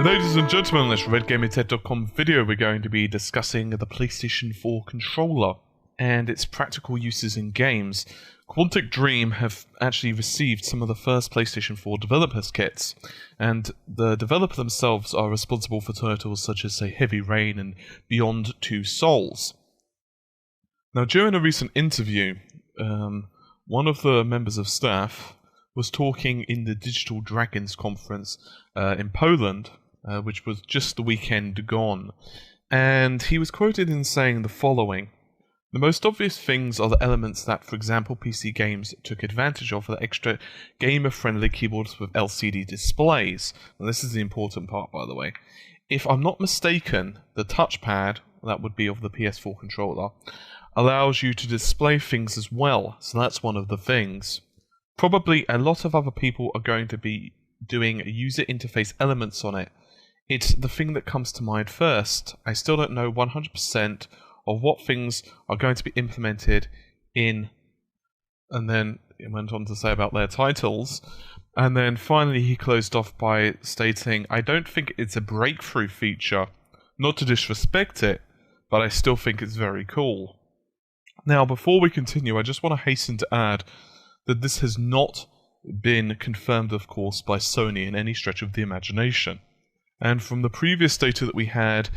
Ladies and gentlemen, in this RedGamerTech.com video, we're going to be discussing the PlayStation 4 controller and its practical uses in games. Quantic Dream have actually received some of the first PlayStation 4 developers kits, and the developer themselves are responsible for titles such as, say, Heavy Rain and Beyond Two Souls. Now, during a recent interview, one of the members of staff was talking in the Digital Dragons conference in Poland, which was just the weekend gone, and he was quoted in saying the following: "The most obvious things are the elements that, for example, PC games took advantage of, the extra gamer-friendly keyboards with LCD displays." And this is the important part, by the way. If I'm not mistaken, the touchpad, that would be of the PS4 controller, allows you to display things as well, so that's one of the things. Probably a lot of other people are going to be doing user interface elements on it. It's the thing that comes to mind first. I still don't know 100% of what things are going to be implemented in, and then it went on to say about their titles, and then finally he closed off by stating, "I don't think it's a breakthrough feature, not to disrespect it, but I still think it's very cool." Now, before we continue, I just want to hasten to add that this has not been confirmed, of course, by Sony in any stretch of the imagination. And from the previous data that we had,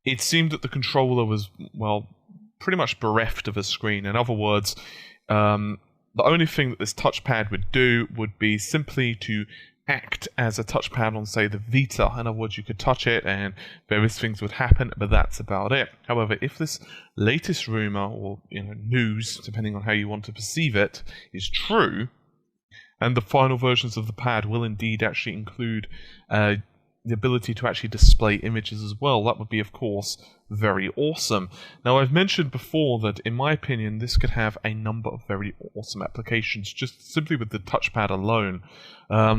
it seemed that the controller was, well, pretty much bereft of a screen. In other words, the only thing that this touchpad would do would be simply to act as a touchpad on, say, the Vita. In other words, you could touch it and various things would happen, but that's about it. However, if this latest rumor, or news, depending on how you want to perceive it, is true, and the final versions of the pad will indeed actually include the ability to actually display images as well, that would be, of course, very awesome. Now, I've mentioned before that, in my opinion, this could have a number of very awesome applications, just simply with the touchpad alone.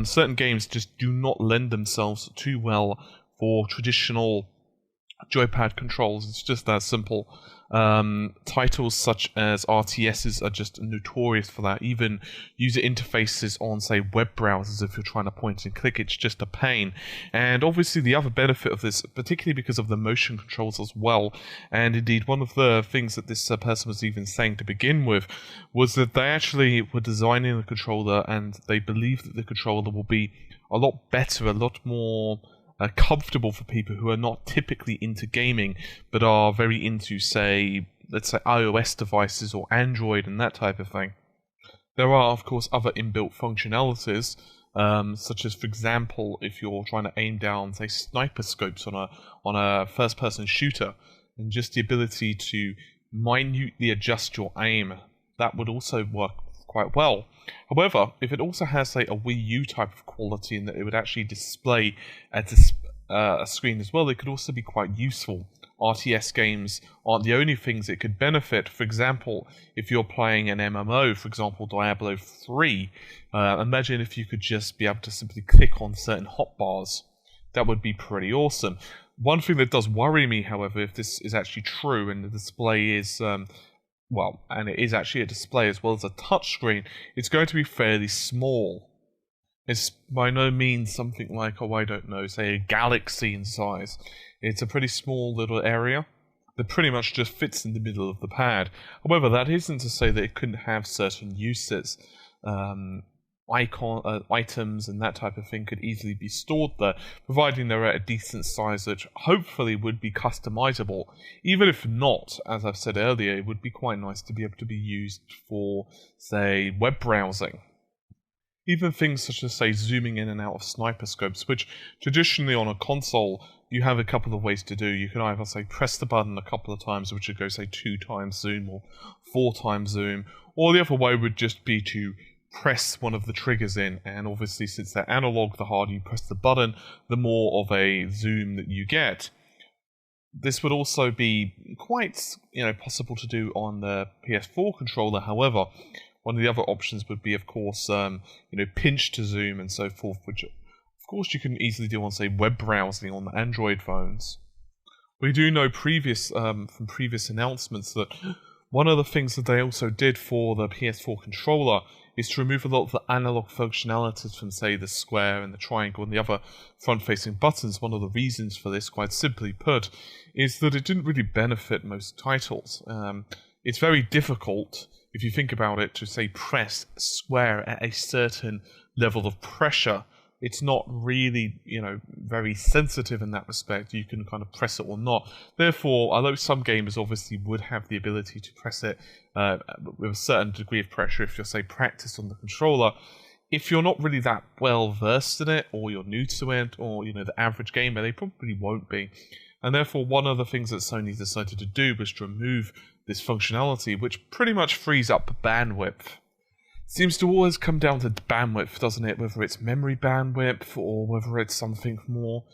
Certain games just do not lend themselves too well for traditional joypad controls. It's just that simple. Titles such as RTSs are just notorious for that. Even user interfaces on, say, web browsers, if you're trying to point and click, it's just a pain. And obviously the other benefit of this, particularly because of the motion controls as well, and indeed one of the things that this person was even saying to begin with, was that they actually were designing the controller and they believe that the controller will be a lot better, a lot more comfortable for people who are not typically into gaming, but are very into, say, let's say iOS devices or Android and that type of thing. There are, of course, other inbuilt functionalities, such as, for example, if you're trying to aim down, say, sniper scopes on a first-person shooter, and just the ability to minutely adjust your aim, that would also work quite well. However, if it also has, say, a Wii U type of quality in that it would actually display a screen as well, it could also be quite useful. RTS games aren't the only things it could benefit. For example, if you're playing an MMO, for example Diablo 3, imagine if you could just be able to simply click on certain hotbars. That would be pretty awesome. One thing that does worry me, however, if this is actually true and the display is and it is actually a display as well as a touchscreen, it's going to be fairly small. It's by no means something like, I don't know, say a galaxy in size. It's a pretty small little area that pretty much just fits in the middle of the pad. However, that isn't to say that it couldn't have certain uses. Items and that type of thing could easily be stored there, providing they're at a decent size which hopefully would be customizable. Even if not, as I've said earlier, it would be quite nice to be able to be used for, say, web browsing. Even things such as, say, zooming in and out of sniper scopes, which traditionally on a console you have a couple of ways to do. You can either, say, press the button a couple of times, which would go, say, 2 times zoom or 4 times zoom, or the other way would just be to press one of the triggers in, and obviously since they're analog, the harder you press the button, the more of a zoom that you get. This would also be quite, possible to do on the PS4 controller. However, one of the other options would be, of course, pinch to zoom and so forth, which of course you can easily do on, say, web browsing on the Android phones. We do know from previous announcements that one of the things that they also did for the PS4 controller is to remove a lot of the analog functionalities from, say, the square and the triangle and the other front-facing buttons. One of the reasons for this, quite simply put, is that it didn't really benefit most titles. It's very difficult, if you think about it, to, say, press square at a certain level of pressure. It's not really, very sensitive in that respect. You can kind of press it or not. Therefore, although some gamers obviously would have the ability to press it with a certain degree of pressure if you're, say, practiced on the controller, if you're not really that well versed in it, or you're new to it, or, the average gamer, they probably won't be. And therefore, one of the things that Sony decided to do was to remove this functionality, which pretty much frees up bandwidth. Seems to always come down to bandwidth, doesn't it? Whether it's memory bandwidth or whether it's something more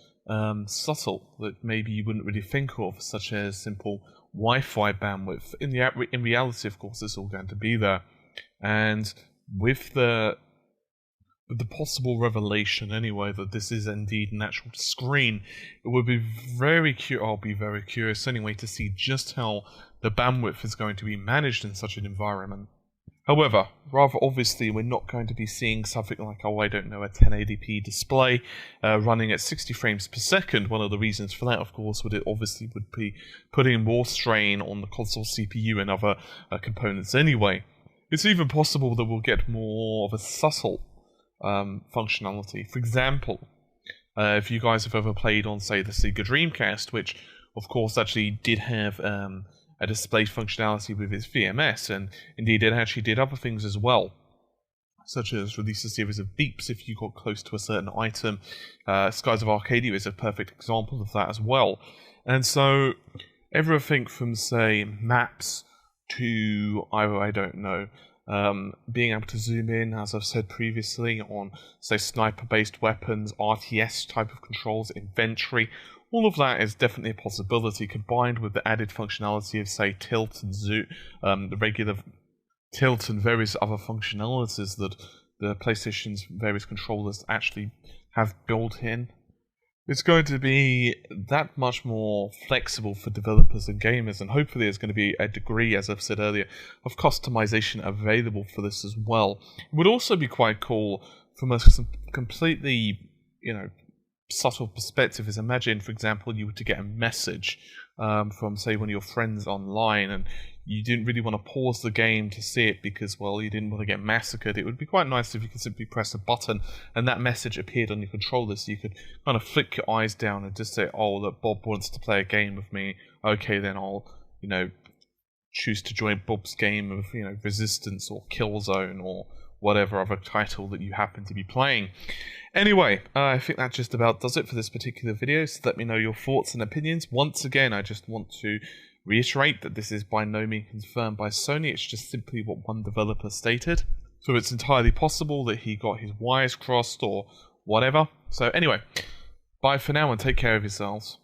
subtle that maybe you wouldn't really think of, such as simple Wi-Fi bandwidth. In reality, of course, it's all going to be there. And with the possible revelation, anyway, that this is indeed an actual screen, it would be I'll be very curious anyway to see just how the bandwidth is going to be managed in such an environment. However, rather obviously, we're not going to be seeing something like, a 1080p display running at 60 frames per second. One of the reasons for that, of course, would be putting more strain on the console CPU and other components anyway. It's even possible that we'll get more of a subtle functionality. For example, if you guys have ever played on, say, the Sega Dreamcast, which, of course, actually did have a display functionality with its VMS, and indeed it actually did other things as well, such as release a series of beeps if you got close to a certain item. Skies of Arcadia is a perfect example of that as well. And so everything from, say, maps to, being able to zoom in, as I've said previously, on, say, sniper-based weapons, RTS type of controls, inventory. All of that is definitely a possibility, combined with the added functionality of, say, tilt and zoom, the regular tilt and various other functionalities that the PlayStation's various controllers actually have built in. It's going to be that much more flexible for developers and gamers, and hopefully there's going to be a degree, as I've said earlier, of customization available for this as well. It would also be quite cool from a completely, subtle perspective is, imagine, for example, you were to get a message from, say, one of your friends online, and you didn't really want to pause the game to see it because, well, you didn't want to get massacred. It would be quite nice if you could simply press a button and that message appeared on your controller, so you could kind of flick your eyes down and just say, oh, look, Bob wants to play a game with me. Okay, then I'll, choose to join Bob's game of, Resistance or Killzone or whatever other title that you happen to be playing. Anyway, I think that just about does it for this particular video, so let me know your thoughts and opinions. Once again, I just want to reiterate that this is by no means confirmed by Sony, it's just simply what one developer stated. So it's entirely possible that he got his wires crossed or whatever. So anyway, bye for now and take care of yourselves.